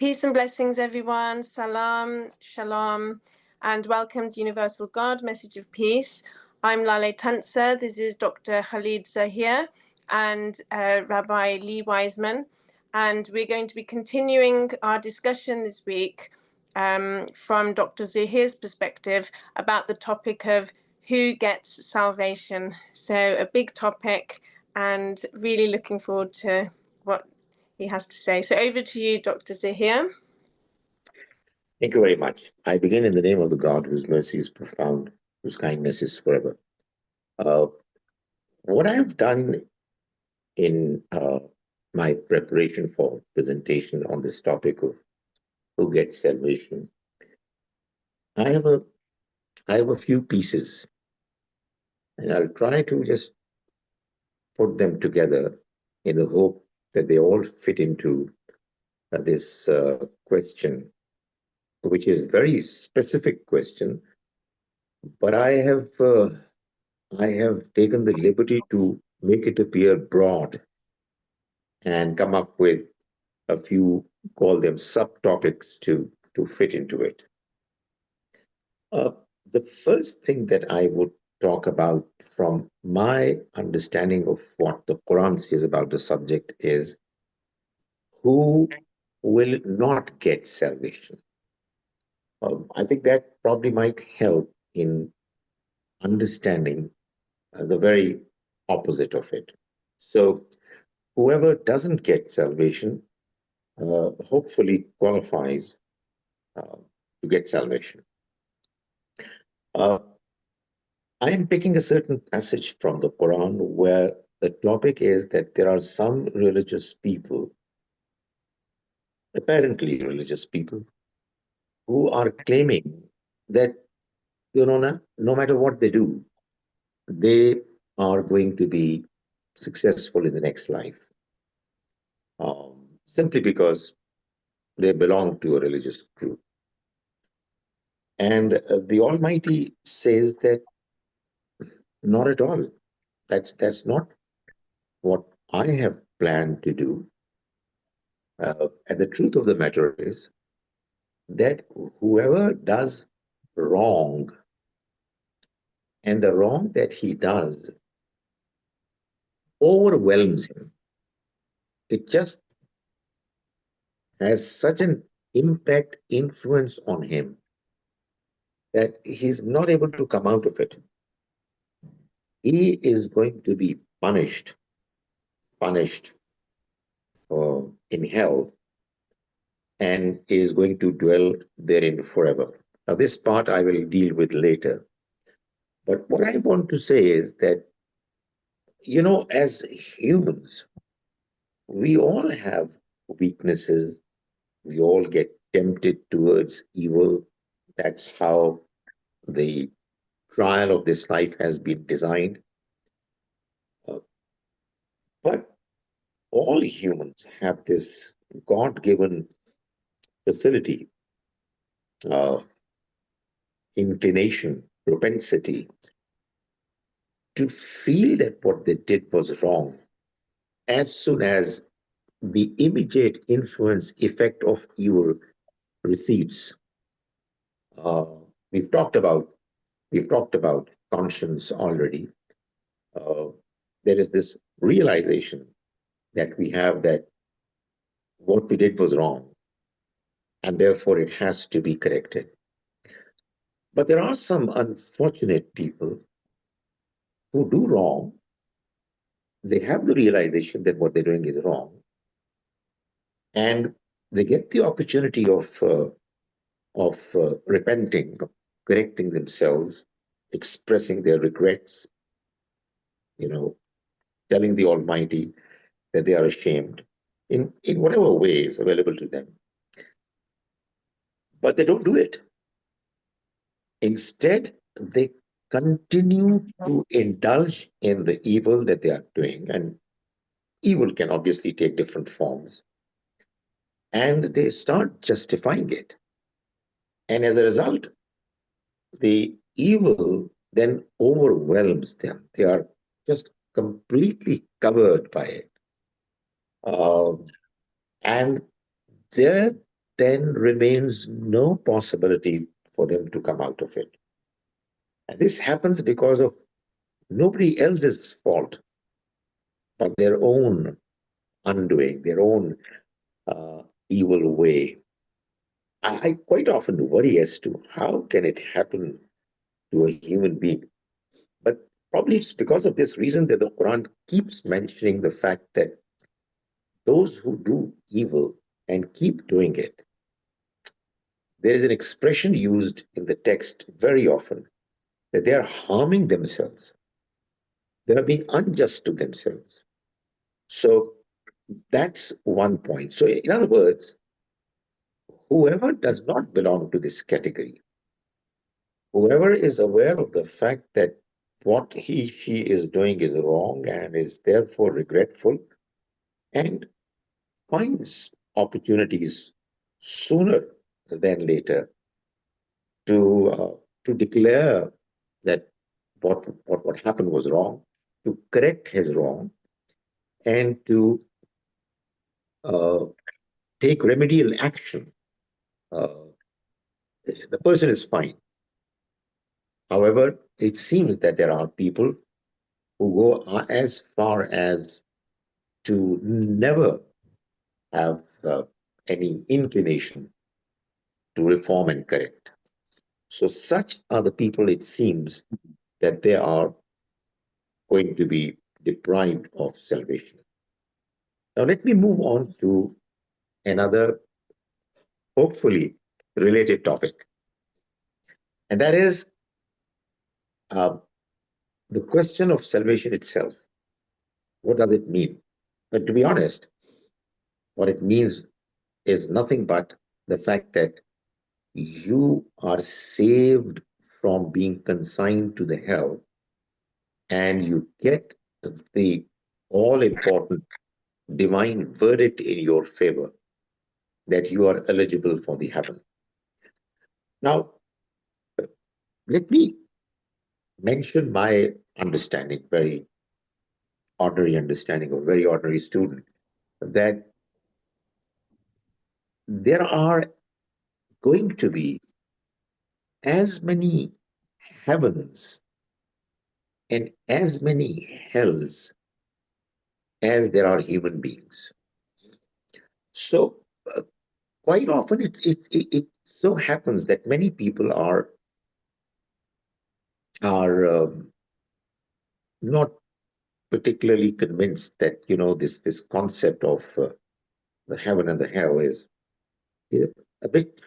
Peace and blessings, everyone. Salam, shalom, and welcome to Universal God, Message of Peace. I'm Lale Tansa. This is Dr. Khalid Zahir and Rabbi Lee Wiseman. And we're going to be continuing our discussion this week from Dr. Zahir's perspective about the topic of who gets salvation. So a big topic, and really looking forward to what he has to say. So over to you, Dr. Zahir. Thank you very much. I begin in the name of the God whose mercy is profound, whose kindness is forever. What I have done in my preparation for presentation on this topic of who gets salvation, I have a few pieces, and I'll try to just put them together in the hope that they all fit into this question, which is a very specific question, but I have taken the liberty to make it appear broad and come up with a few, call them subtopics to fit into it. The first thing that I would talk about from my understanding of what the Quran says about the subject is who will not get salvation. I think that probably might help in understanding the very opposite of it. So whoever doesn't get salvation hopefully qualifies to get salvation. I am picking a certain passage from the Quran where the topic is that there are some religious people, apparently religious people, who are claiming that, no matter what they do, they are going to be successful in the next life, simply because they belong to a religious group. And the Almighty says that not at all. That's not what I have planned to do. And the truth of the matter is that whoever does wrong, and the wrong that he does overwhelms him, it just has such an impact, influence on him that he's not able to come out of it. He is going to be punished in hell, and is going to dwell therein forever. Now, this part I will deal with later. But what I want to say is that, as humans, we all have weaknesses. We all get tempted towards evil. That's how the trial of this life has been designed. But all humans have this God-given facility, inclination, propensity to feel that what they did was wrong as soon as the immediate influence effect of evil recedes. We've talked about conscience already. There is this realization that we have that what we did was wrong, and therefore it has to be corrected. But there are some unfortunate people who do wrong. They have the realization that what they're doing is wrong, and they get the opportunity of repenting, correcting themselves, expressing their regrets, telling the Almighty that they are ashamed in whatever way is available to them. But they don't do it. Instead, they continue to indulge in the evil that they are doing. And evil can obviously take different forms. And they start justifying it. And as a result, the evil then overwhelms them. They are just completely covered by it. And their then remains no possibility for them to come out of it. And this happens because of nobody else's fault, but their own undoing, their own evil way. I quite often worry as to how can it happen to a human being. But probably it's because of this reason that the Quran keeps mentioning the fact that those who do evil and keep doing it, there is an expression used in the text very often that they are harming themselves. They are being unjust to themselves. So that's one point. So, in other words, whoever does not belong to this category, whoever is aware of the fact that what she is doing is wrong and is therefore regretful and finds opportunities sooner than later to to declare that what happened was wrong, to correct his wrong, and to uh, take remedial action. Uh, the person is fine. However, it seems that there are people who go as far as to never have any inclination to reform and correct. So, such are the people, it seems, that they are going to be deprived of salvation. Now, let me move on to another, hopefully, related topic, and that is uh, the question of salvation itself. What does it mean? But to be honest, what it means is nothing but the fact that you are saved from being consigned to the hell and you get the all important divine verdict in your favor that you are eligible for the heaven. Now, let me mention my understanding, very ordinary understanding of a very ordinary student, that there are going to be as many heavens and as many hells as there are human beings. So, quite often it so happens that many people are not particularly convinced that this concept of the heaven and the hell is uh, a bit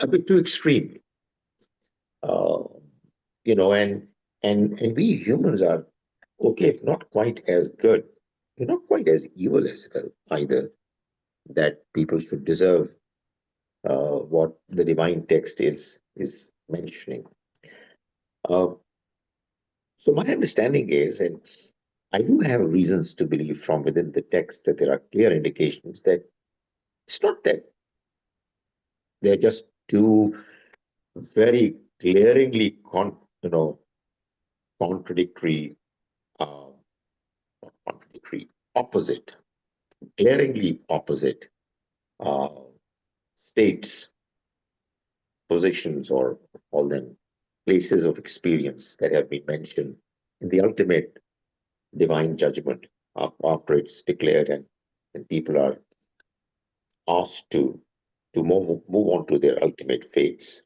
a bit too extreme. Uh, and we humans are okay, if not quite as good, we're not quite as evil as well either. That people should deserve what the divine text is mentioning. Uh, so my understanding is, and I do have reasons to believe from within the text that there are clear indications that it's not that they're just two very glaringly contradictory, uh, not contradictory, opposite, glaringly opposite uh, states, positions, or call them places of experience that have been mentioned in the ultimate divine judgment after it's declared and people are asked to move on to their ultimate fates.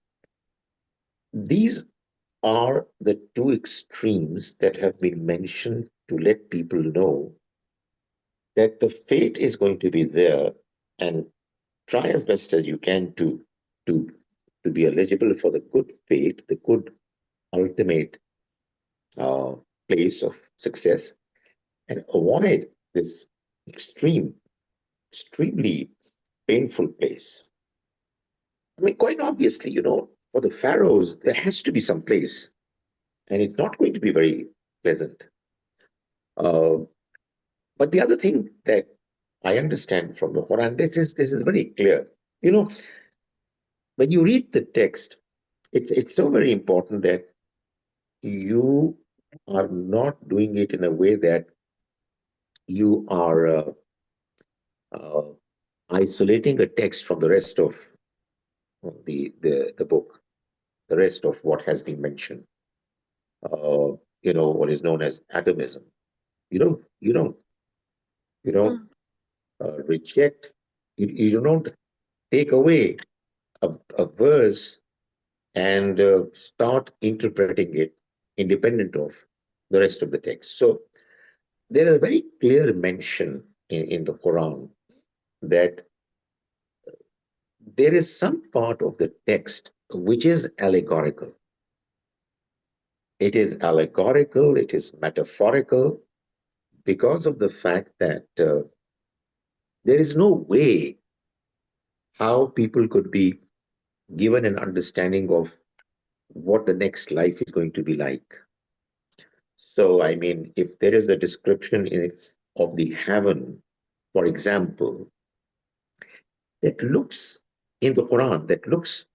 These are the two extremes that have been mentioned to let people know that the fate is going to be there, and try as best as you can to to be eligible for the good fate, the good ultimate uh, place of success, and avoid this extremely painful place. I mean, quite obviously, for the pharaohs, there has to be some place, and it's not going to be very pleasant. Uh, but the other thing that I understand from the Quran, this is very clear. You know, when you read the text, it's so very important that you are not doing it in a way that you are uh, isolating a text from the rest of the book, the rest of what has been mentioned. What is known as atomism. You don't, you don't, you don't Mm. reject. You don't take away a verse and start interpreting it independent of the rest of the text. So there is a very clear mention in the Quran that there is some part of the text which is allegorical. It is allegorical, it is metaphorical because of the fact that there is no way how people could be given an understanding of what the next life is going to be like. So, I mean, if there is a description of the heaven, for example, that looks in the Quran, that looks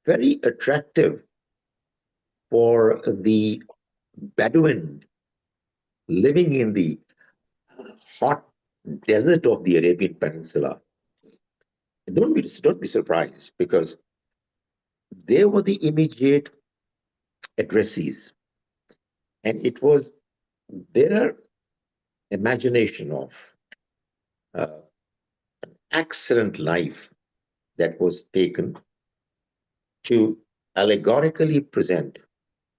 very attractive for the Bedouin living in the hot desert of the Arabian Peninsula. Don't be surprised because they were the immediate addressees, and it was their imagination of uh, excellent life that was taken to allegorically present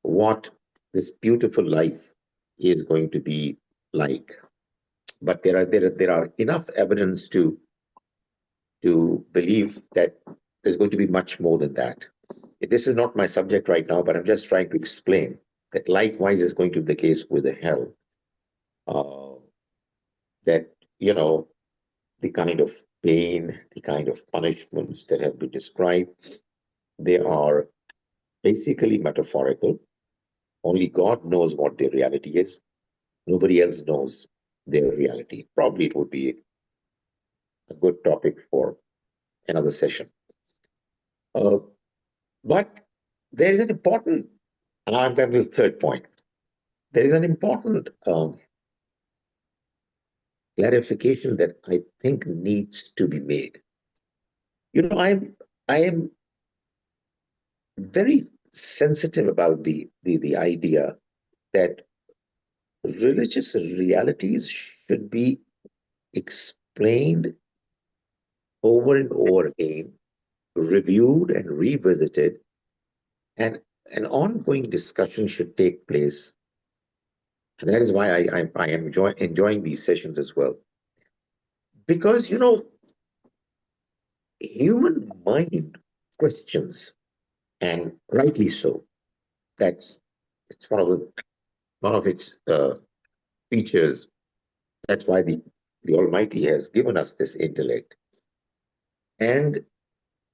what this beautiful life is going to be like. But there are enough evidence to believe that there's going to be much more than that. This is not my subject right now, but I'm just trying to explain that likewise is going to be the case with the hell. Uh, that, you know, the kind of pain, the kind of punishments that have been described, they are basically metaphorical. Only God knows what their reality is. Nobody else knows their reality. Probably it would be a good topic for another session. Uh, but there is an important, and I'm coming to the third point. There is an important clarification that I think needs to be made. I am very sensitive about the idea that religious realities should be explained over and over again, reviewed and revisited, and an ongoing discussion should take place. And that is why I am enjoying these sessions as well. Because, human mind questions, and rightly so. That's it's one of its features. That's why the Almighty has given us this intellect. And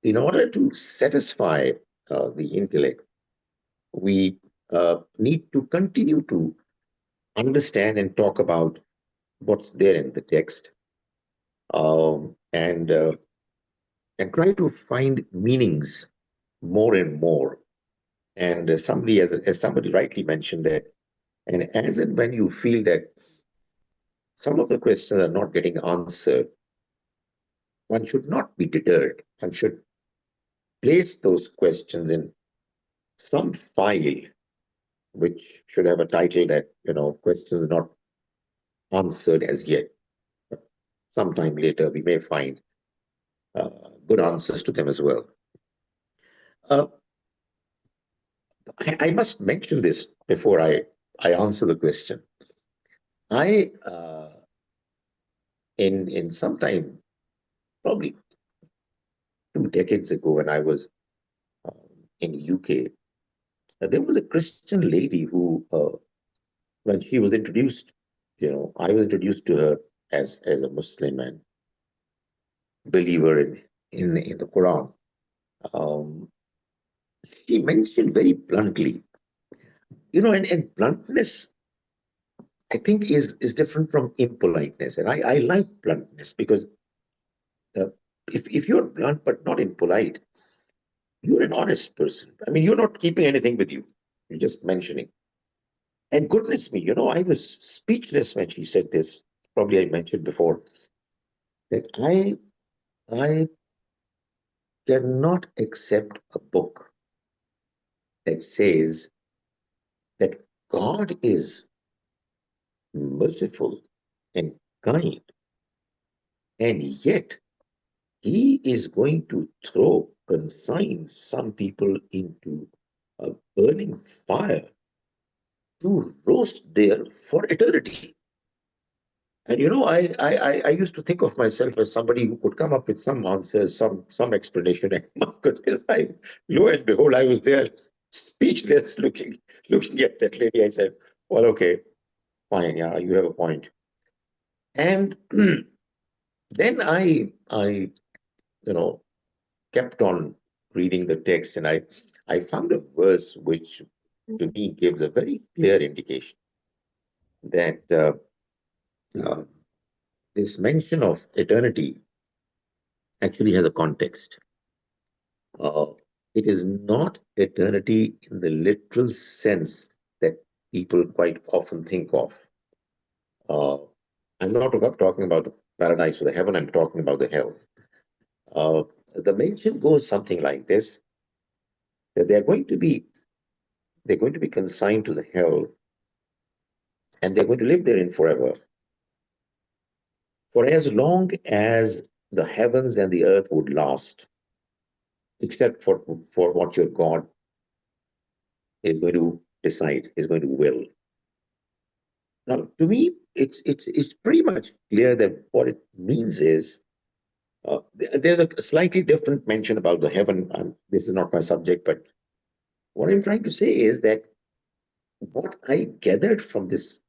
in order to satisfy the intellect, we need to continue to understand and talk about what's there in the text, um, and uh, and try to find meanings more and more. And as somebody rightly mentioned that, and as and when you feel that some of the questions are not getting answered, one should not be deterred. One should place those questions in some file, which should have a title that, questions not answered as yet. Sometime later, we may find uh, good answers to them as well. Uh, I must mention this before I answer the question. I, in some time, probably 2 decades ago, when I was in UK, there was a Christian lady who, when she was introduced, I was introduced to her as a Muslim and believer in the Quran. Um, she mentioned very bluntly, and bluntness, I think, is different from impoliteness, and I like bluntness because uh, if you're blunt but not impolite, you're an honest person. I mean, you're not keeping anything with you. You're just mentioning. And goodness me, I was speechless when she said this. Probably I mentioned before that I I cannot accept a book that says that God is merciful and kind, and yet he is going to consign some people into a burning fire to roast there for eternity. And I used to think of myself as somebody who could come up with some answers, some explanation. And my goodness, lo and behold, I was there speechless, looking at that lady. I said, "Well, okay, fine, yeah, you have a point." And then I you know kept on reading the text, and I found a verse which to me gives a very clear indication that uh, this mention of eternity actually has a context. Uh, it is not eternity in the literal sense that people quite often think of. Uh, I'm not talking about the paradise or the heaven, I'm talking about the hell. Uh, the mention goes something like this, that they're going to be consigned to the hell, and they're going to live therein forever, for as long as the heavens and the earth would last, except for what your God is going to decide, is going to will. Now, to me, it's pretty much clear that what it means is there's a slightly different mention about the heaven. This is not my subject, but what I'm trying to say is that what I gathered from this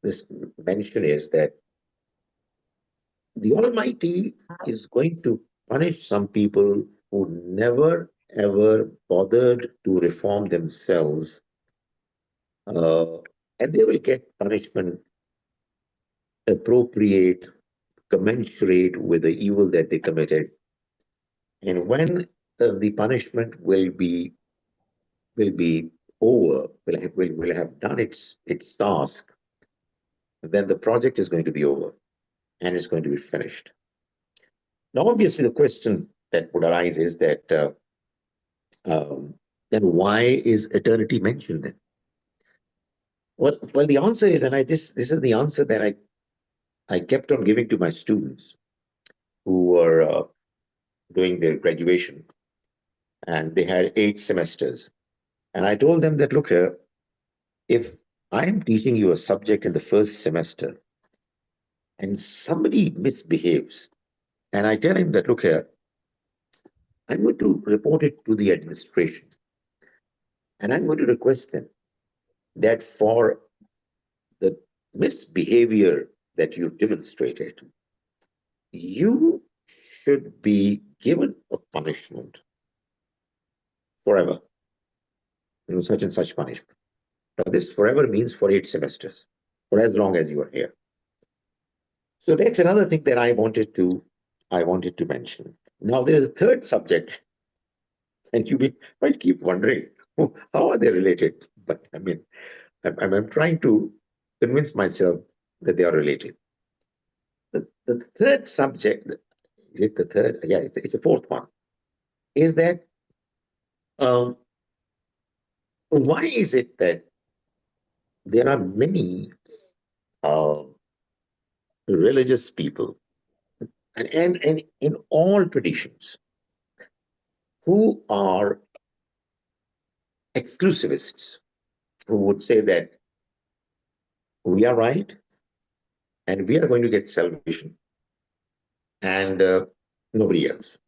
mention is that the Almighty is going to punish some people who never ever bothered to reform themselves, uh, and they will get punishment appropriate, commensurate with the evil that they committed. And when the punishment will be over, will have done its task, then the project is going to be over and it's going to be finished. Now, obviously, the question that would arise is that um, then why is eternity mentioned then? Well, the answer is, and this is the answer that I kept on giving to my students who were doing their graduation, and they had 8 semesters. And I told them that, look here, if I am teaching you a subject in the first semester and somebody misbehaves, and I tell him that, look here, I'm going to report it to the administration, and I'm going to request them that for the misbehavior that you've demonstrated, you should be given a punishment forever, such and such punishment. Now, this forever means for 8 semesters, for as long as you are here. So that's another thing that I wanted to mention. Now there is a third subject, and might keep wondering how are they related. But I mean, I'm trying to convince myself that they are related. The third subject, is it the third? Yeah, it's the fourth one. Is that um, why is it that there are many uh, religious people and in all traditions who are exclusivists, who would say that we are right and we are going to get salvation and nobody else.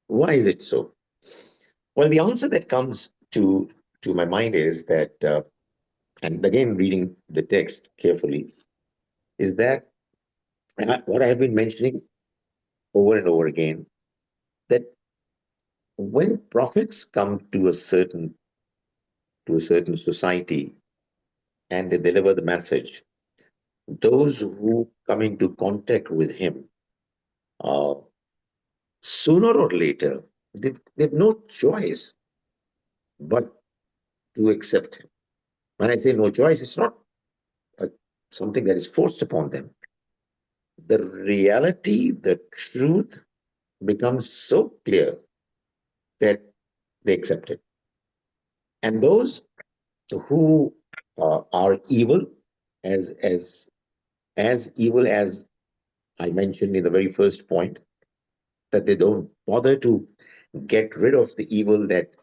Why is it so? Well, the answer that comes to my mind is that, and again, reading the text carefully, is that what I have been mentioning over and over again, that when prophets come to a certain society and they deliver the message, those who come into contact with him, uh, sooner or later, they've no choice but to accept him. When I say no choice, it's not uh, something that is forced upon them. The reality, the truth becomes so clear that they accept it. And those who are evil, as as as evil as I mentioned in the very first point, that they don't bother to get rid of the evil that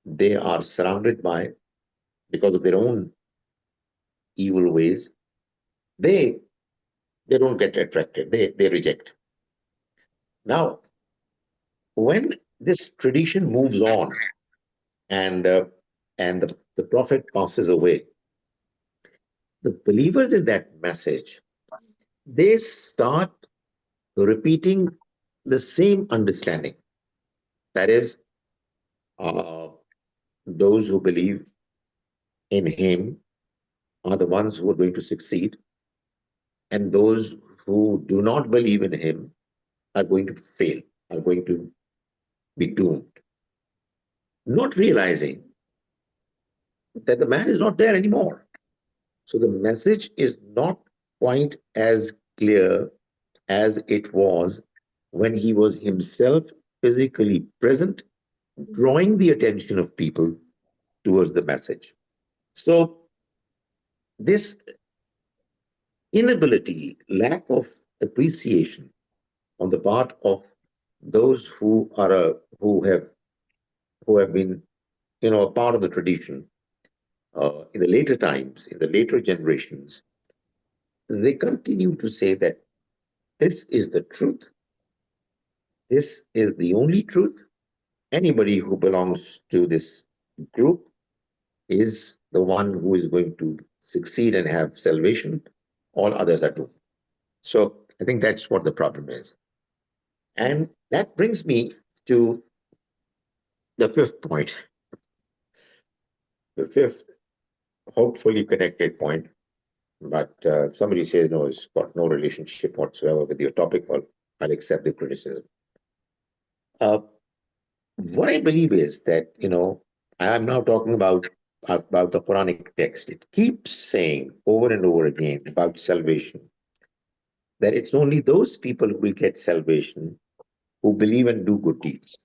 they are surrounded by because of their own evil ways, they they don't get attracted. They reject. Now, when this tradition moves on and the prophet passes away, the believers in that message, they start repeating the same understanding. That is, uh, those who believe in him are the ones who are going to succeed, and those who do not believe in him are going to fail, are going to be doomed, not realizing that the man is not there anymore. So the message is not quite as clear as it was when he was himself physically present, drawing the attention of people towards the message. So this inability, lack of appreciation on the part of those who have been a part of the tradition in the later times, in the later generations, they continue to say that this is the truth, this is the only truth. Anybody who belongs to this group is the one who is going to succeed and have salvation. All others are doomed. So I think that's what the problem is. And that brings me to the fifth point, the fifth, hopefully connected point. But if somebody says, no, it's got no relationship whatsoever with your topic, well, I'll accept the criticism. Uh, what I believe is that, I'm now talking about the Quranic text. It keeps saying over and over again about salvation, that it's only those people who will get salvation who believe and do good deeds.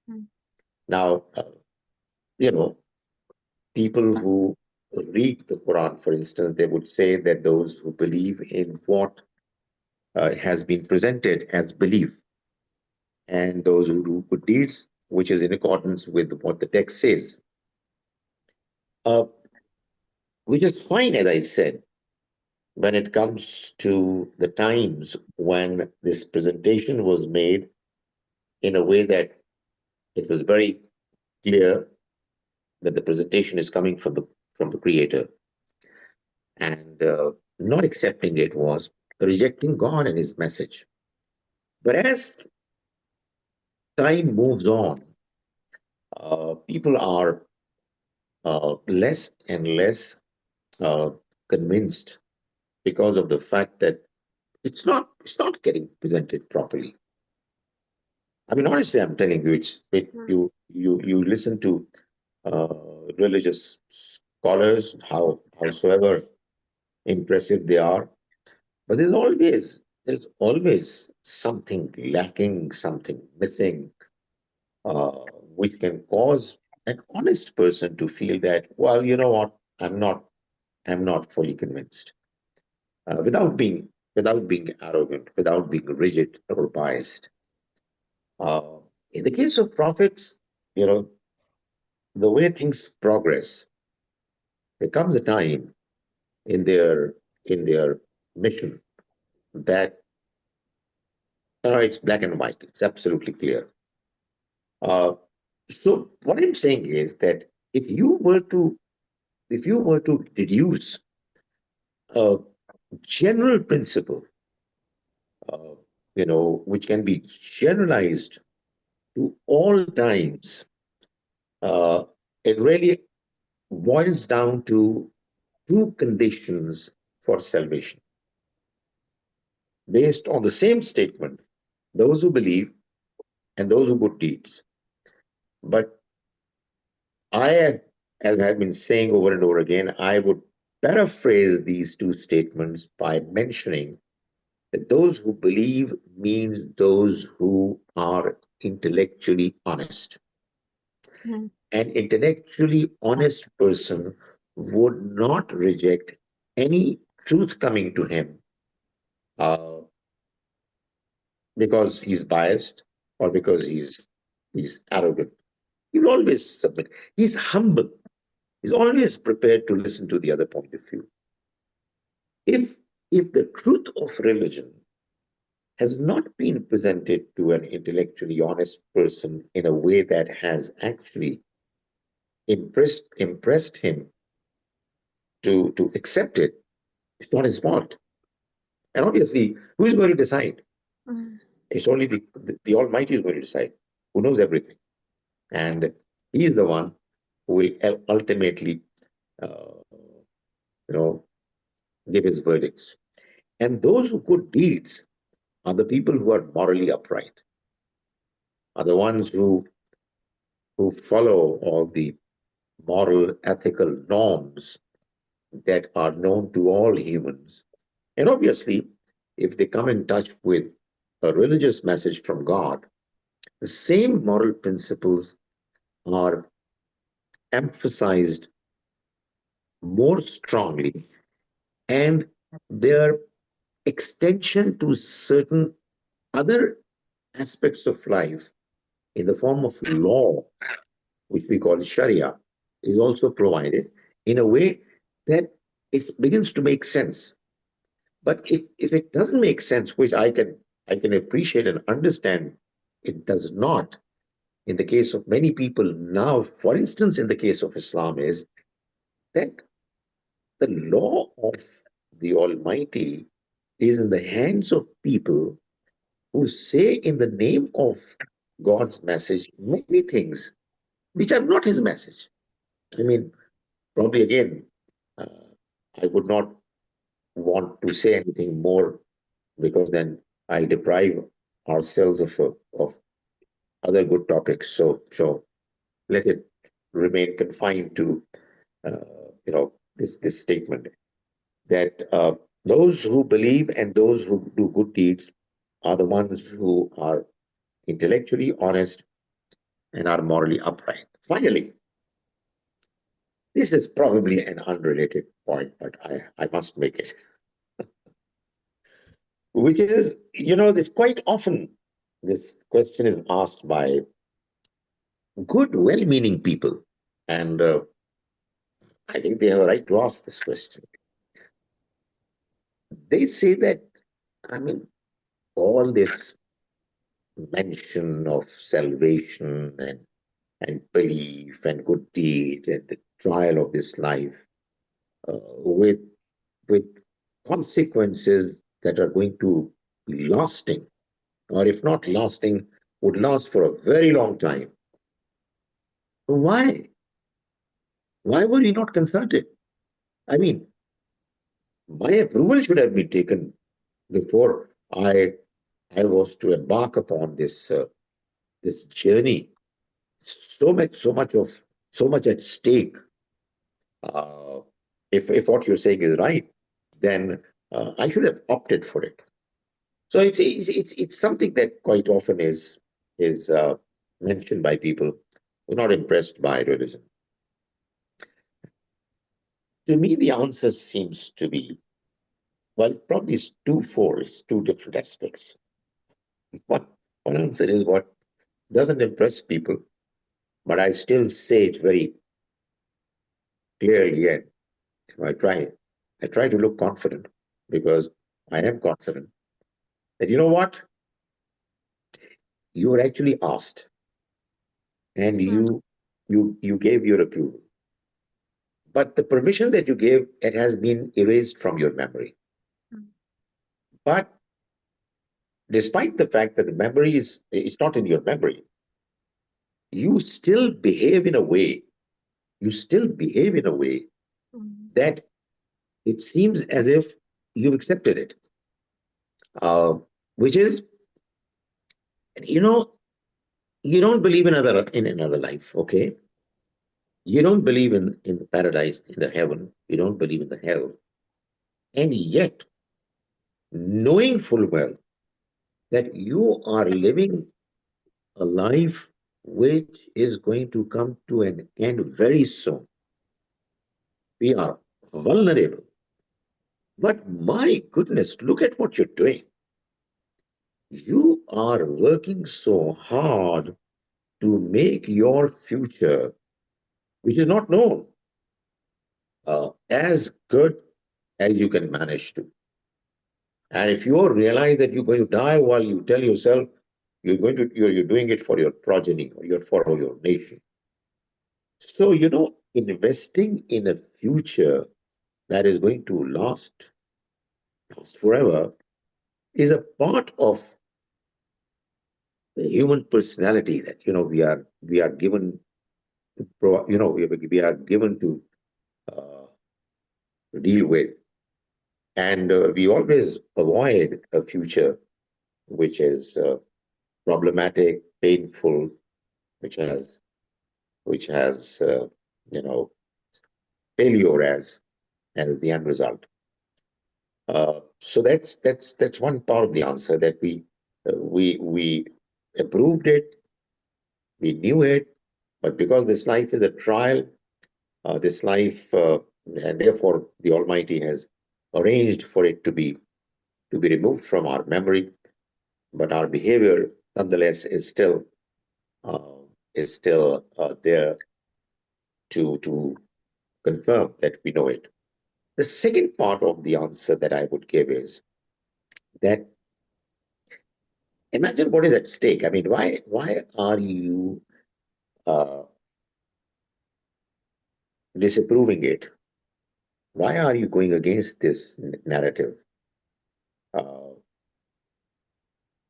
Mm. Now, you know, people who read the Quran, for instance, they would say that those who believe in what has been presented as belief, and those who do good deeds, which is in accordance with what the text says, uh, which is fine, as I said, when it comes to the times when this presentation was made in a way that it was very clear that the presentation is coming from the creator, and not accepting it was rejecting God and his message. But as time moves on, people are less and less uh, convinced because of the fact that it's not getting presented properly. I mean, honestly, I'm telling you, you listen to uh, religious scholars, howsoever impressive they are, but there's always something lacking, something missing, uh, which can cause an honest person to feel that, well, you know what, I'm not fully convinced, without being arrogant, without being rigid or biased. Uh, in the case of prophets, you know, the way things progress, there comes a time in their mission that it's black and white. It's absolutely clear. Uh, so what I'm saying is that if you were to if you were to deduce a general principle, uh, which can be generalized to all times, uh, it really boils down to two conditions for salvation based on the same statement: those who believe and those who good deeds. But as I've been saying over and over again, I would paraphrase these two statements by mentioning that those who believe means those who are intellectually honest. Mm. An intellectually honest person would not reject any truth coming to him uh, because he's biased or because he's arrogant. He will always submit. He's humble. He's always prepared to listen to the other point of view. If if the truth of religion has not been presented to an intellectually honest person in a way that has actually impressed him to accept it, it's not his fault. And obviously, who is going to decide? Mm. It's only the Almighty is going to decide, who knows everything. And he is the one who will ultimately, you know, give his verdicts. And those who good deeds are the people who are morally upright, are the ones who follow all the moral, ethical norms that are known to all humans. And obviously, if they come in touch with a religious message from God, the same moral principles are emphasized more strongly, and their extension to certain other aspects of life in the form of law, which we call Sharia, is also provided in a way that it begins to make sense. But if it doesn't make sense, which I can appreciate and understand, it does not. In the case of many people now, for instance, in the case of Islam, is that the law of the Almighty is in the hands of people who say in the name of God's message many things which are not his message. I mean, probably again, uh, I would not want to say anything more because then I'll deprive ourselves of other good topics. So let it remain confined to this statement that those who believe and those who do good deeds are the ones who are intellectually honest and are morally upright. Finally, this is probably an unrelated point, but I must make it, which is, this quite often this question is asked by good, well meaning people. And I think they have a right to ask this question. They say that, I mean, all this mention of salvation and belief and good deeds and the trial of this life with with consequences that are going to be lasting, or if not lasting, would last for a very long time. Why? Why were you not consulted? I mean, my approval should have been taken before I was to embark upon this journey. So much at stake. Uh, if what you're saying is right, then I should have opted for it. So it's something that quite often is mentioned by people who are not impressed by religion. To me, the answer seems to be, well, probably it's two-fold, it's two different aspects. One, one answer is what doesn't impress people, but I still say it very clearly, and I try I try to look confident because I am confident that you know what, you were actually asked and Mm. you gave your approval, but the permission that you gave, it has been erased from your memory. Mm. But despite the fact that the memory is not in your memory, you still behave in a way, you still behave in a way Mm. that it seems as if you've accepted it, uh, which is, you know, you don't believe in another life, okay? You don't believe in the paradise, in the heaven. You don't believe in the hell, and yet knowing full well that you are living a life which is going to come to an end very soon. We are vulnerable. But my goodness, look at what you're doing. You are working so hard to make your future, which is not known, as good as you can manage to. And if you realize that you're going to die while you tell yourself you're doing it for your progeny or you're for your nation. So, investing in a future that is going to last forever, is a part of the human personality that we are given to we are given to uh, deal with, and we always avoid a future which is problematic, painful, which has you know failure as the end result. So that's one part of the answer, that we approved it, we knew it, but because this life is a trial, this life, and therefore the Almighty has arranged for it to be removed from our memory, but our behavior nonetheless uh, is still there to confirm that we know it. The second part of the answer that I would give is that, imagine what is at stake. I mean, why are you uh, disapproving it? Why are you going against this narrative? Uh,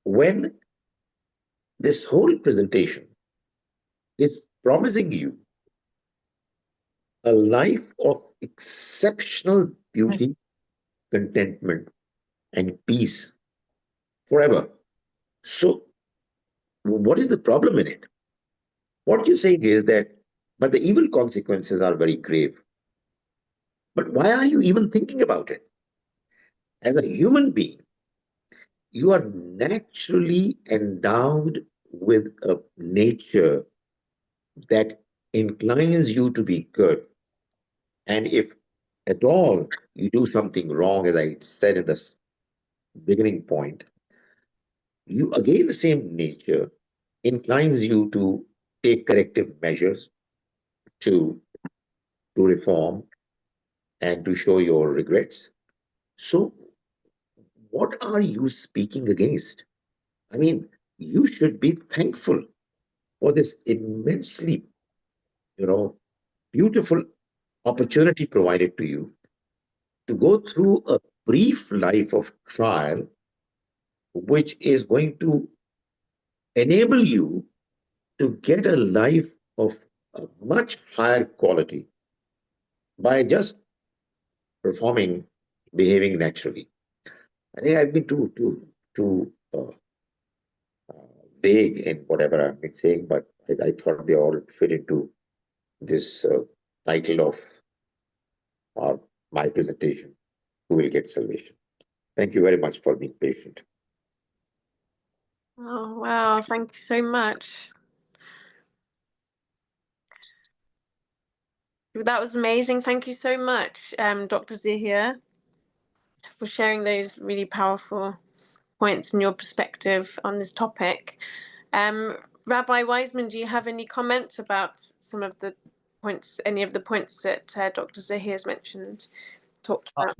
when this whole presentation is promising you a life of exceptional beauty, contentment, and peace forever. So, what is the problem in it? What you're saying is that, but the evil consequences are very grave. But why are you even thinking about it? As a human being, you are naturally endowed with a nature that inclines you to be good. And if at all you do something wrong, as I said in this beginning point, you again, the same nature inclines you to take corrective measures, to reform, and to show your regrets. So, what are you speaking against? I mean, you should be thankful for this immensely, you know, beautiful opportunity provided to you to go through a brief life of trial, which is going to enable you to get a life of a much higher quality by just performing, behaving naturally. I think I've been too vague in whatever I've been saying, but I thought they all fit into this title of our my presentation, Who Will Get Salvation. Thank you very much for being patient. Oh, wow. Thank you so much. That was amazing. Thank you so much, Dr. Zahir, for sharing those really powerful points and your perspective on this topic. Rabbi Wiseman, do you have any comments about some of the points, any of the points that Dr. Zahir has mentioned, talked about?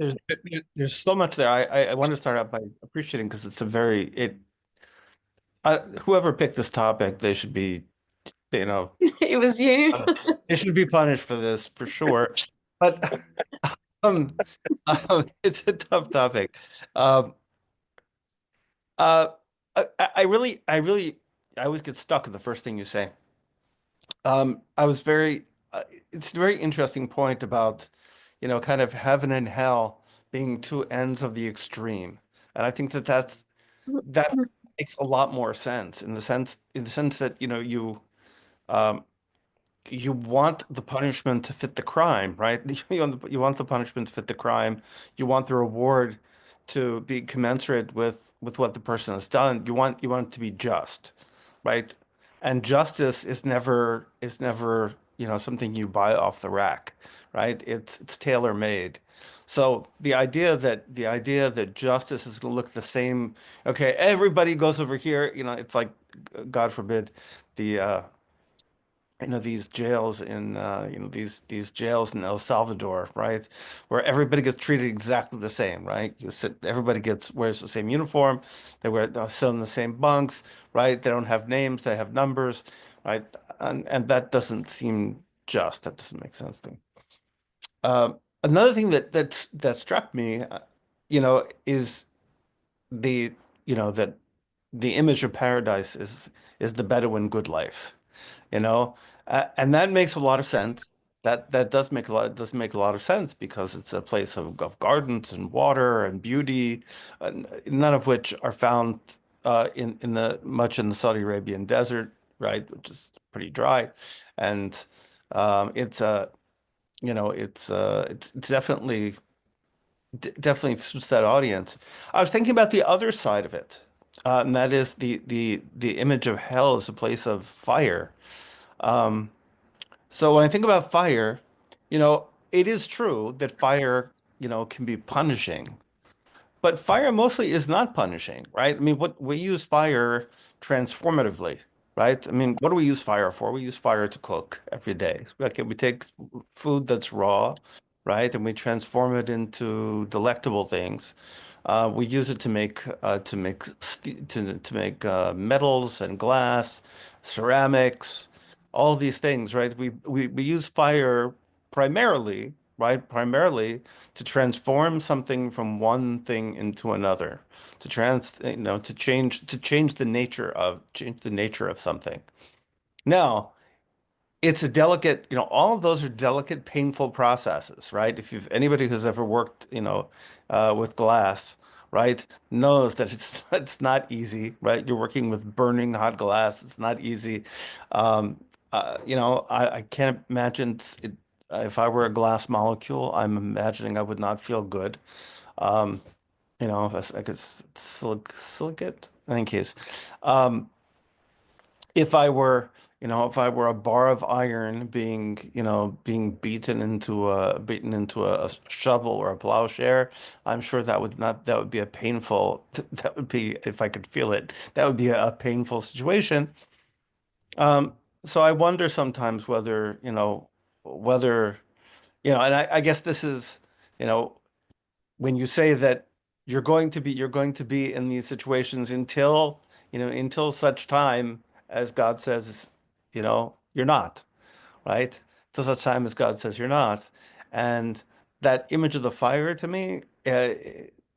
There's so much there. I want to start out by appreciating, because it's a very whoever picked this topic, they should be, It was you. they should be punished for this for sure. But um, it's a tough topic. Um, uh, I always get stuck in the first thing you say. I was it's a very interesting point about, kind of heaven and hell being two ends of the extreme. And I think that makes a lot more sense, in the sense that, um, you want the punishment to fit the crime, right? You want the punishment to fit the crime. You want the reward to be commensurate with what the person has done. You want it to be just, right? And justice is never, something you buy off the rack, right? It's tailor made. So the idea that justice is going to look the same, okay, everybody goes over here, it's like, God forbid, the these jails in these jails in El Salvador, right? Where everybody gets treated exactly the same, right? Everybody wears the same uniform, they sit in the same bunks, right? They don't have names, they have numbers, right? And that doesn't seem just. That doesn't make sense to me. Another thing that struck me, is the that the image of paradise is the Bedouin good life, you know, and that makes a lot of sense. That does make a lot of sense because it's a place of gardens and water and beauty, none of which are found in the Saudi Arabian desert, right, which is pretty dry, and it's a it's definitely suits that audience. I was thinking about the other side of it, and that is the image of hell as a place of fire. Um, so when I think about fire, it is true that fire, can be punishing, but fire mostly is not punishing, right? I mean, what we use fire transformatively, right? I mean, what do we use fire for? We use fire to cook every day. Okay, we take food that's raw, right, and we transform it into delectable things. We use it to make metals and glass, ceramics, all these things, right? We use fire primarily, right? Primarily to transform something from one thing into another, to change the nature of something. Now, it's a delicate, all of those are delicate, painful processes, right? If you've anybody who's ever worked, with glass, right, knows that it's not easy, right? You're working with burning hot glass. It's not easy. Um, I can't imagine if I were a glass molecule, I'm imagining I would not feel good. Um, I guess silicate. In any case, um, if I were a bar of iron being beaten into a shovel or a plowshare, I'm sure that would be a painful, that would be, if I could feel it, that would be a painful situation. Um, so I wonder sometimes and I guess this is, you know, when you say that you're going to be in these situations until such time as God says, you're not, right? Till such time as God says you're not. And that image of the fire to me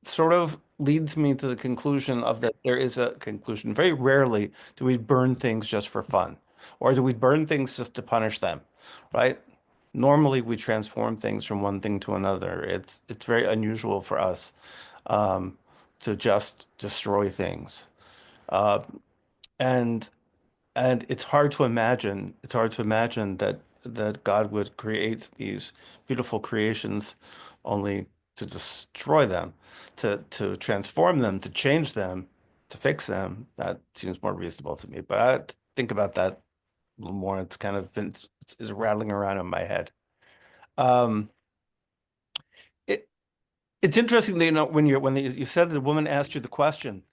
sort of leads me to the conclusion of that there is a conclusion. Very rarely do we burn things just for fun, or do we burn things just to punish them, right? Normally we transform things from one thing to another. It's very unusual for us um, to just destroy things. Uh, and and it's hard to imagine that God would create these beautiful creations only to destroy them, to transform them, to change them, to fix them. That seems more reasonable to me. But I have to think about that a little more. It's kind of been it's rattling around in my head. Um, it it's interesting that when you said the woman asked you the question,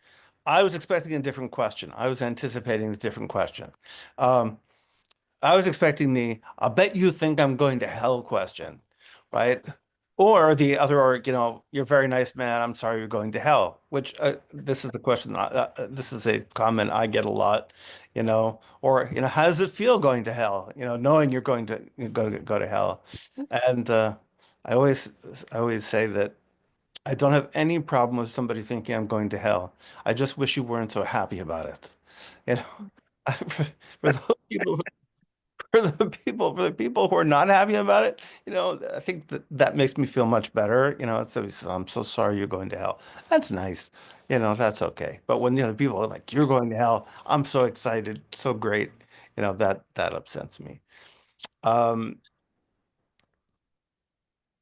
I was expecting a different question. I was anticipating a different question. Um, I was expecting "I'll bet you think I'm going to hell" question, right? Or the other, or, "You're a very nice man. I'm sorry you're going to hell," which this is the question. This is a comment I get a lot, or, how does it feel going to hell? Knowing you're going to go to hell. And I always, I always say that I don't have any problem with somebody thinking I'm going to hell. I just wish you weren't so happy about it. You know, for those people for the people who are not happy about it, I think that makes me feel much better. I'm so sorry you're going to hell. That's nice. That's okay. But when, people are like, "You're going to hell," I'm so excited, so great. That upsets me. Um,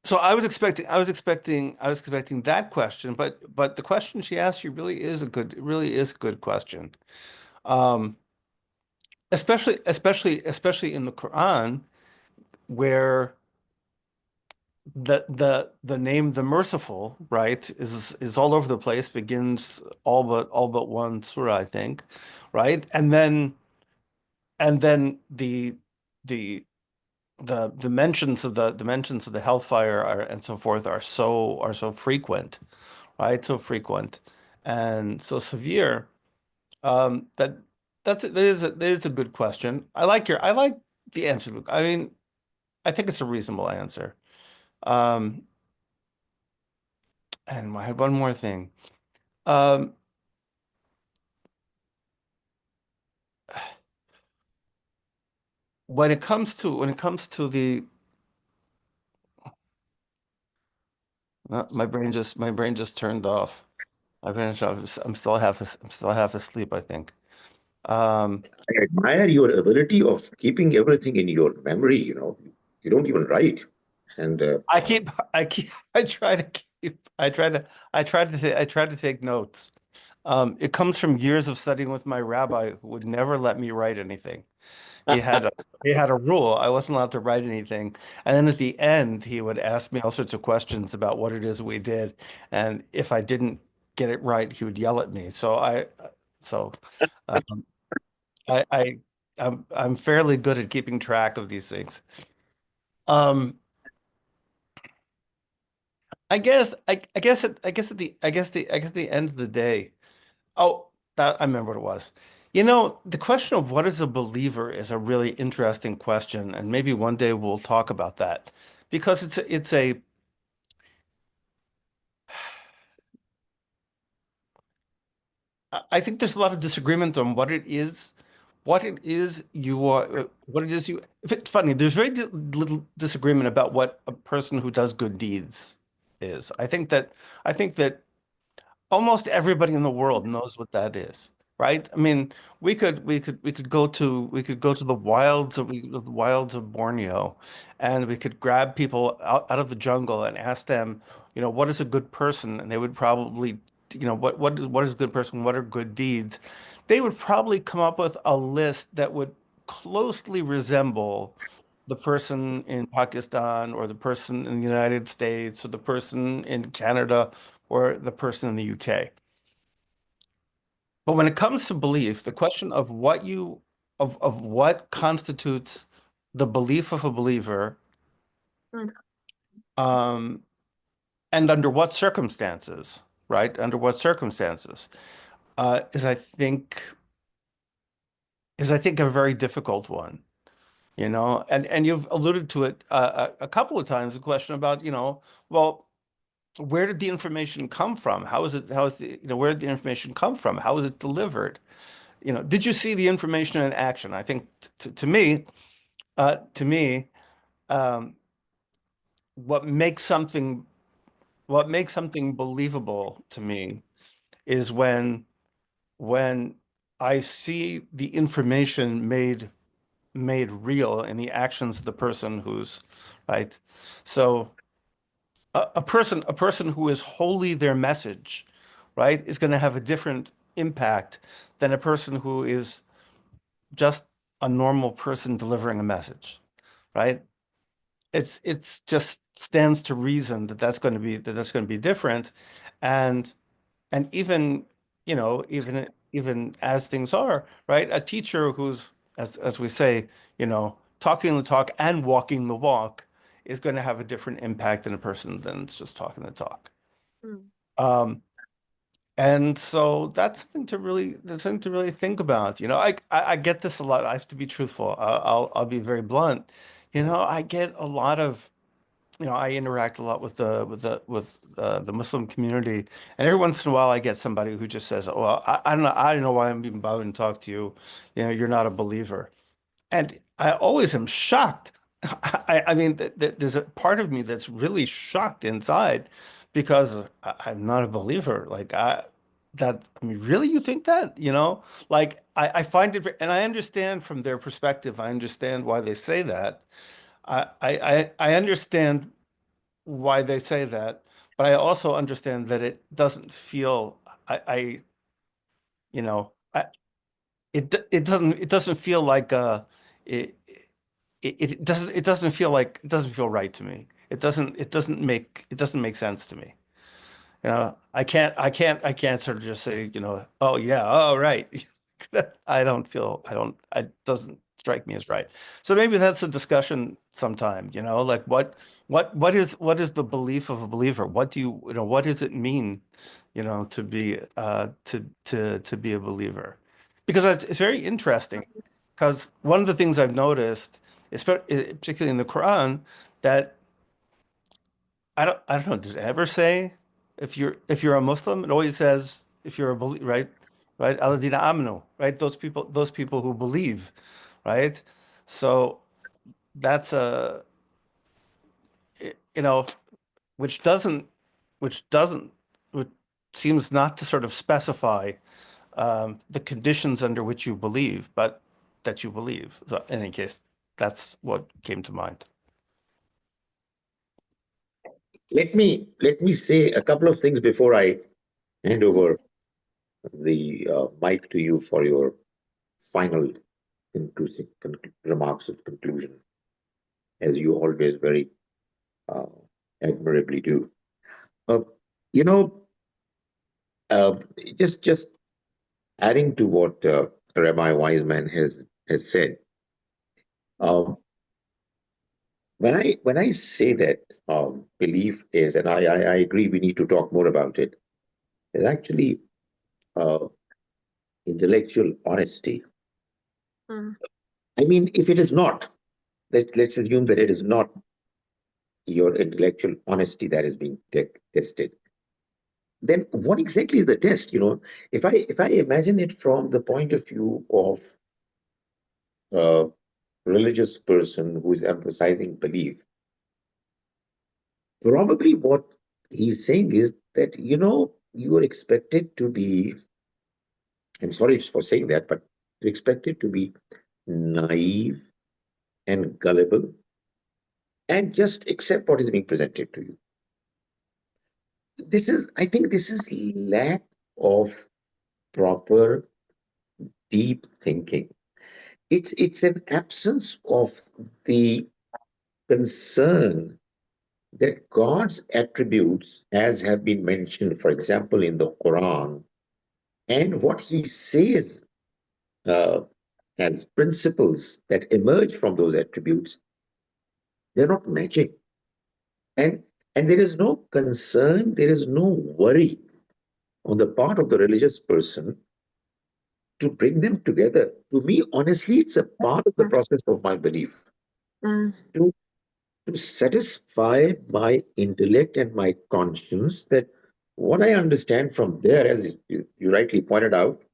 So I was expecting that question, but the question she asked you really is a good question. Um, especially in the Quran, where the name the merciful, right, is all over the place, begins all but one surah, I think, right? And then the the mentions of the hellfire and so forth are so frequent, right? So frequent and so severe. That that is a good question. I like the answer, Luke. I mean, I think it's a reasonable answer. Um, and I had one more thing. Um, when it comes to the my brain just turned off. I'm still half asleep, I think. Um, I admire your ability of keeping everything in your memory. You don't even write. And I try to take notes. It comes from years of studying with my rabbi, who would never let me write anything. He had a he had a rule. I wasn't allowed to write anything. And then at the end, he would ask me all sorts of questions about what it is we did. And if I didn't get it right, he would yell at me. So um, I'm fairly good at keeping track of these things. Um, I guess at the end of the day. Oh, I remember what it was. The question of what is a believer is a really interesting question, and maybe one day we'll talk about that because I think there's a lot of disagreement on what it is you. If it's funny, there's very little disagreement about what a person who does good deeds is. I think that almost everybody in the world knows what that is, right? I mean, we could go to the wilds of Borneo, and we could grab people out of the jungle and ask them, what is a good person? And they would probably, what is a good person? What are good deeds? They would probably come up with a list that would closely resemble the person in Pakistan or the person in the United States or the person in Canada or the person in the UK. But when it comes to belief, the question of what constitutes the belief of a believer, Mm. um, and under what circumstances, right? Under what circumstances, uh, is I think is I think a very difficult one, and you've alluded to it a couple of times, the question about, well, where did the information come from? Where did the information come from? How was it delivered? Did you see the information in action? I think to me, um, what makes something what makes something believable to me is when I see the information made real in the actions of the person who's right. So a person who is wholly their message, right, is going to have a different impact than a person who is just a normal person delivering a message, right? It's just stands to reason that that's going to be different, and even even as things are, right? A teacher who's, as we say, talking the talk and walking the walk is going to have a different impact than a person that's just talking the talk. Mm. Um, And so that's something to really think about. I get this a lot. I have to be truthful. I'll be very blunt. I get a lot of, I interact a lot with the Muslim community, and every once in a while I get somebody who just says, "Well, I don't know why I'm even bothering to talk to you. You're not a believer." And I always am shocked. I mean, there's a part of me that's really shocked inside because I'm not a believer. I mean, really, you think that? Like I find it, and I understand from their perspective. I understand why they say that. I understand why they say that, but I also understand that it doesn't feel you know, it doesn't feel like it it doesn't feel like it doesn't feel right to me. It doesn't make sense to me. You know, I can't sort of just say, you know, oh yeah, oh right. It doesn't strike me as right. So maybe that's a discussion sometime, you know, like what is the belief of a believer? What do you know, what does it mean, you know, to be to be a believer? Because it's very interesting, because one of the things I've noticed, particularly in the Quran, that I don't know, did it ever say if you're a Muslim? It always says if you're a believer, right? Right? Alladina amanu, right? Those people who believe, right? So that's you know, which doesn't which doesn't which seems not to sort of specify the conditions under which you believe, but that you believe. So in any case, that's what came to mind. Let me say a couple of things before I hand over the mic to you for your final conclusive remarks of conclusion, as you always very uh, admirably do. Uh, you know, uh, just adding to what Rabbi Wiseman has said. Um, when I say that belief is, and I agree, we need to talk more about it. Is actually uh, intellectual honesty. Mm. I mean, if it is not, let's assume that it is not your intellectual honesty that is being tested. Then what exactly is the test? You know, if I imagine it from the point of view of a religious person who is emphasizing belief, probably what he's saying is that, you know, you are expected to be, I'm sorry for saying that, but you're expected to be naive and gullible and just accept what is being presented to you. I think this is lack of proper deep thinking. It's an absence of the concern that God's attributes, as have been mentioned, for example, in the Quran, and what he says uh, as principles that emerge from those attributes, they're not matching. And there is no concern, there is no worry on the part of the religious person to bring them together. To me, honestly, it's a part of the process of my belief Mm. to, to satisfy my intellect and my conscience that what I understand from there, as you rightly pointed out,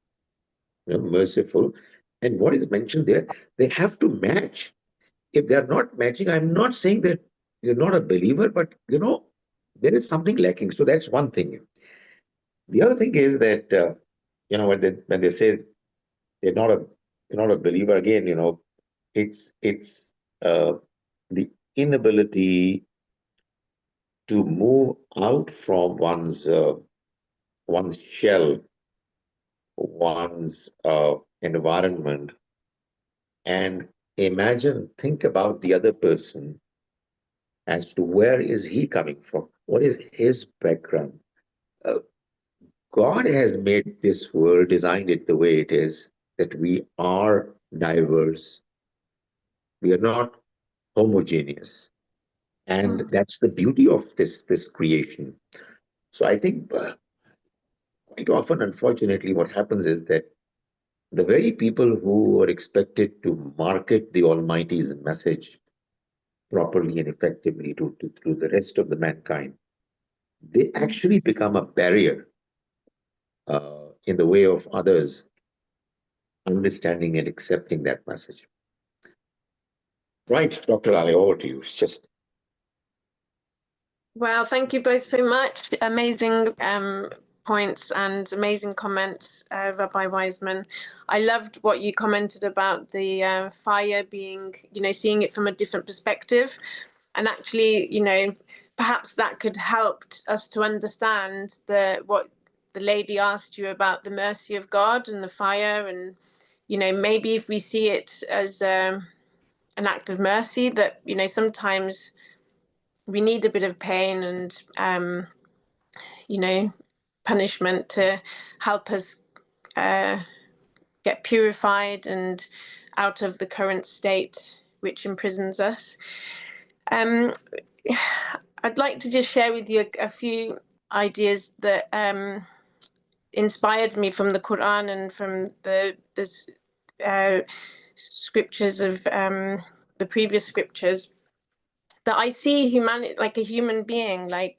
you know, merciful, and what is mentioned there, they have to match. If they're not matching, I'm not saying that you're not a believer, but you know, there is something lacking. So that's one thing. The other thing is that you know, when they say they're not a you're not a believer, again, you know, it's the inability to move out from one's shell, one's environment, and think about the other person as to where is he coming from, what is his background. Uh, God has made this world, designed it the way it is, that we are diverse. We are not homogeneous, and Mm. that's the beauty of this creation. So I think quite often, unfortunately, what happens is that the very people who are expected to market the Almighty's message properly and effectively to the rest of the mankind, they Mm. actually become a barrier in the way of others understanding and accepting that message. Right, Dr. Ali, over to you. It's just Well, thank you both so much. Amazing points and amazing comments, Rabbi Wiseman. I loved what you commented about the fire being, you know, seeing it from a different perspective. And actually, you know, perhaps that could help us to understand what the lady asked you about the mercy of God and the fire, and maybe if we see it as an act of mercy, that sometimes we need a bit of pain and punishment to help us get purified and out of the current state which imprisons us. I'd like to just share with you a few ideas that inspired me from the Quran and from the scriptures of the previous scriptures, that I see humanity like a human being, like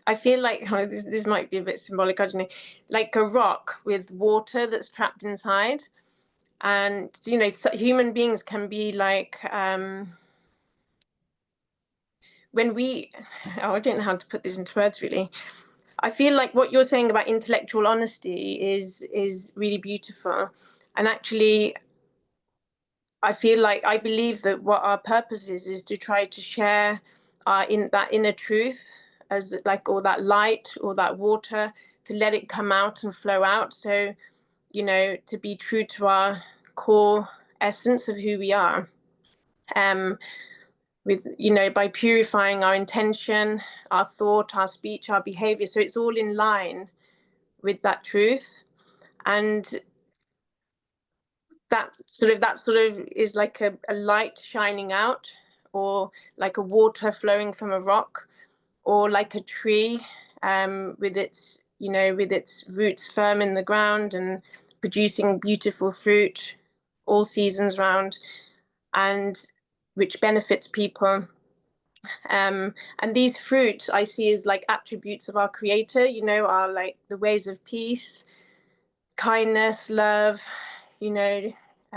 I feel like this might be a bit symbolic, I don't know, like a rock with water that's trapped inside. And human beings can be like when we I don't know how to put this into words really. I feel like what you're saying about intellectual honesty is really beautiful. And actually, I believe that what our purpose is to try to share that inner truth, as like, or that light or that water, to let it come out and flow out. So, to be true to our core essence of who we are. With by purifying our intention, our thought, our speech, our behavior, so it's all in line with that truth. And that sort of is like a light shining out, or like a water flowing from a rock, or like a tree with its roots firm in the ground and producing beautiful fruit all seasons round, and which benefits people. And these fruits I see as like attributes of our Creator, are like the ways of peace, kindness, love,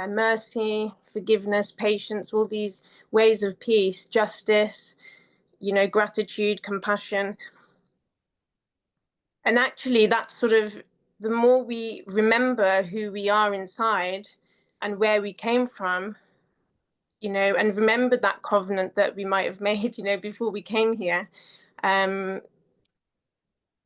mercy, forgiveness, patience, all these ways of peace, justice, gratitude, compassion. And actually, that's sort of, the more we remember who we are inside and where we came from, and remember that covenant that we might have made, before we came here, the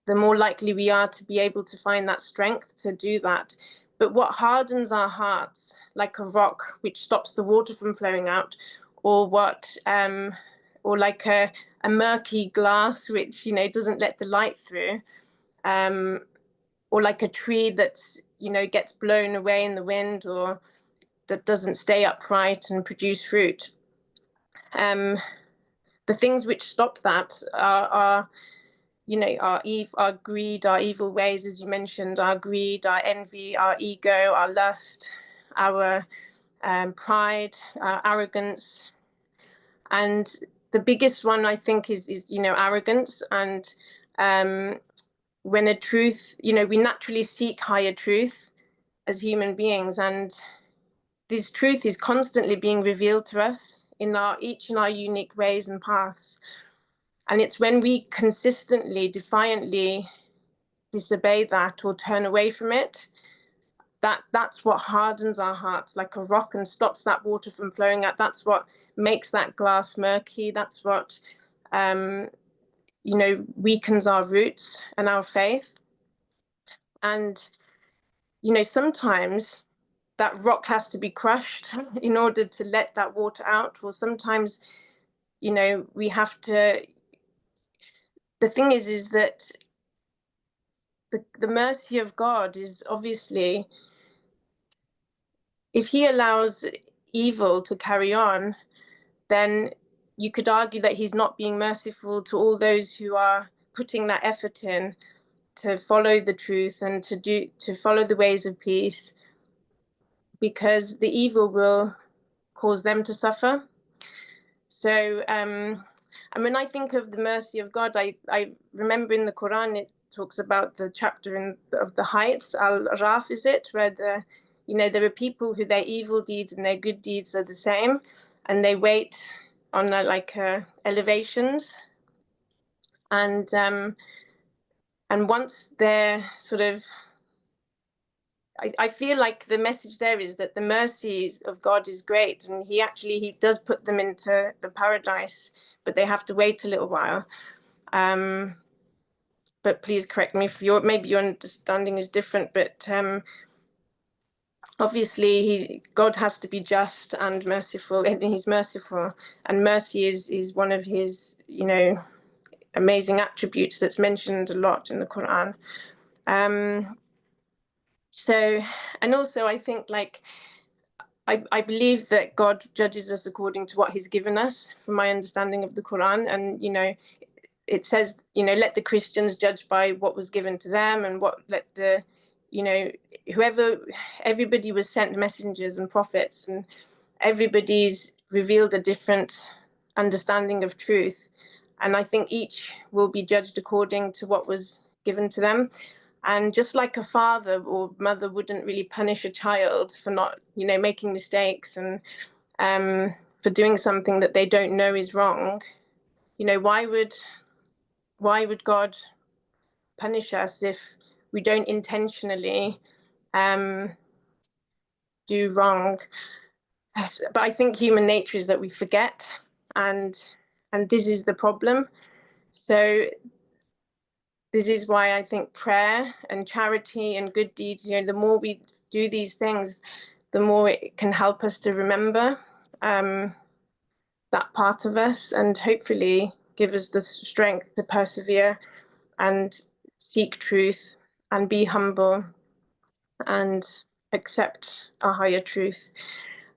more likely we are to be able to find that strength to do that. But what hardens our hearts, like a rock which stops the water from flowing out, or or like a murky glass which doesn't let the light through, or like a tree that gets blown away in the wind, or that doesn't stay upright and produce fruit. The things which stop that are our greed, our evil ways, as you mentioned, our greed, our envy, our ego, our lust, our pride, our arrogance. And the biggest one, I think, is arrogance. And when a truth, we naturally seek higher truth as human beings, and this truth is constantly being revealed to us each in our unique ways and paths. And it's when we consistently, defiantly disobey that or turn away from it, that's what hardens our hearts like a rock and stops that water from flowing out. That's what makes that glass murky. That's what weakens our roots and our faith. And sometimes that rock has to be crushed in order to let that water out, or sometimes we have to. The thing is that the mercy of God is obviously, if he allows evil to carry on, then you could argue that he's not being merciful to all those who are putting that effort in to follow the truth and to follow the ways of peace, because the evil will cause them to suffer. So and when I think of the mercy of God, I remember in the Quran it talks about the chapter of the heights, Al-Raf is it, where there are people who their evil deeds and their good deeds are the same, and they wait on elevations, and once they're sort of I feel like the message there is that the mercies of God is great, and he does put them into the paradise, but they have to wait a little while. But please correct me if maybe your understanding is different, but obviously God has to be just and merciful, and he's merciful, and mercy is one of his, amazing attributes that's mentioned a lot in the Quran. So, and also I think, like, I believe that God judges us according to what he's given us, from my understanding of the Quran. And, it says, let the Christians judge by what was given to them, and let the, everybody was sent messengers and prophets, and everybody's revealed a different understanding of truth. And I think each will be judged according to what was given to them. And just like a father or mother wouldn't really punish a child for not, making mistakes, and for doing something that they don't know is wrong, why would God punish us if we don't intentionally do wrong? But I think human nature is that we forget, and this is the problem. So this is why I think prayer and charity and good deeds, the more we do these things, the more it can help us to remember that part of us, and hopefully give us the strength to persevere and seek truth and be humble and accept a higher truth.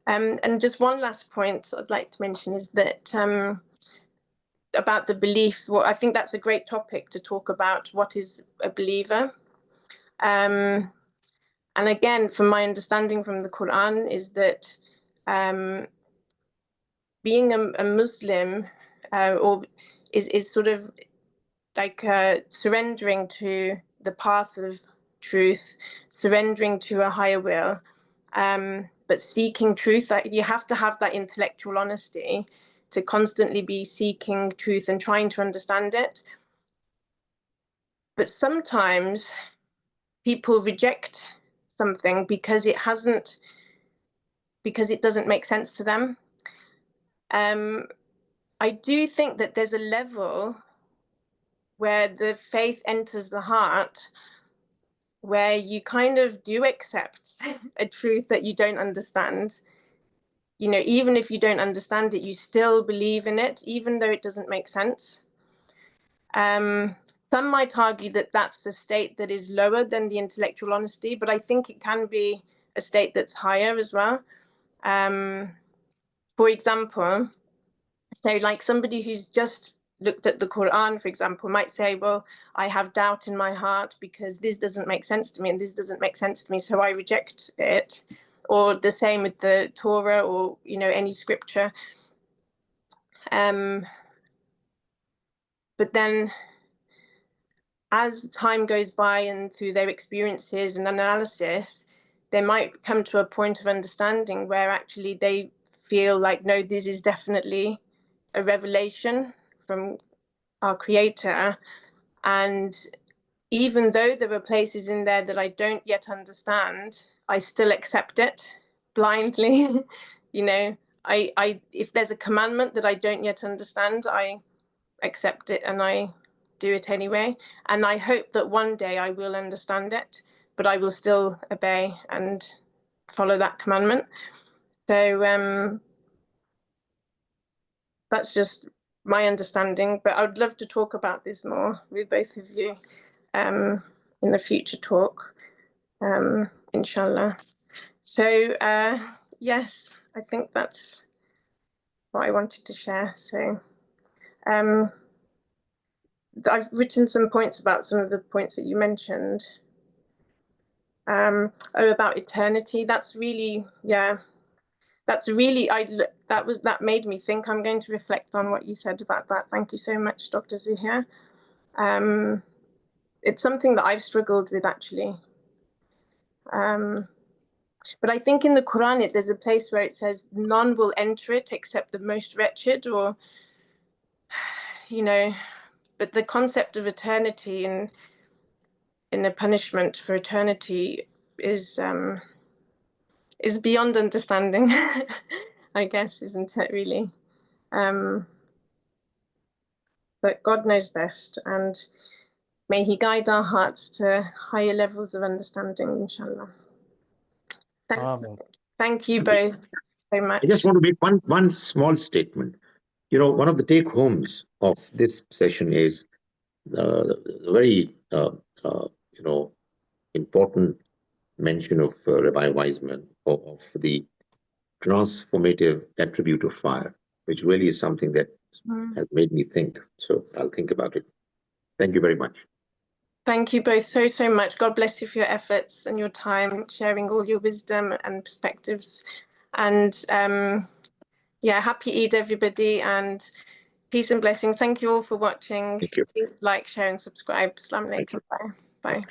And just one last point I'd like to mention is that about the belief. Well, I think that's a great topic to talk about. What is a believer? And again, from my understanding from the Quran, is that being a Muslim or is sort of like surrendering to the path of truth, surrendering to a higher will, but seeking truth. You have to have that intellectual honesty to constantly be seeking truth and trying to understand it. But sometimes people reject something because it doesn't make sense to them. I do think that there's a level where the faith enters the heart, where you kind of do accept a truth that you don't understand. Even if you don't understand it, you still believe in it, even though it doesn't make sense. Some might argue that that's the state that is lower than the intellectual honesty, but I think it can be a state that's higher as well. For example, so like somebody who's just looked at the Quran, for example, might say, well, I have doubt in my heart because this doesn't make sense to me, and this doesn't make sense to me, so I reject it. Or the same with the Torah, or any scripture. But then as time goes by and through their experiences and analysis, they might come to a point of understanding where actually they feel like, no, this is definitely a revelation from our Creator. And even though there are places in there that I don't yet understand, I still accept it blindly. If there's a commandment that I don't yet understand, I accept it and I do it anyway. And I hope that one day I will understand it, but I will still obey and follow that commandment. So that's just my understanding, but I would love to talk about this more with both of you in a future talk, inshallah. So yes, I think that's what I wanted to share. So I've written some points about some of the points that you mentioned. About eternity. That's really, yeah. That made me think. I'm going to reflect on what you said about that. Thank you so much, Dr. Zahir. It's something that I've struggled with, actually. But I think in the Quran, there's a place where it says none will enter it except the most wretched, or, but the concept of eternity and in a punishment for eternity, beyond understanding, I guess, isn't it really? But God knows best, and may He guide our hearts to higher levels of understanding, inshallah. Amen. Thank you both so much. I just want to make one small statement. You know, one of the take homes of this session is the very important mention of Rabbi Wiseman of the transformative attribute of fire, which really is something that has made me think. So I'll think about it. Thank you very much. Thank you both so much. God bless you for your efforts and your time, sharing all your wisdom and perspectives. And yeah, happy Eid, everybody, and peace and blessings. Thank you all for watching. Thank you. Please like, share, and subscribe. Assalamu alaikum. Bye. Bye.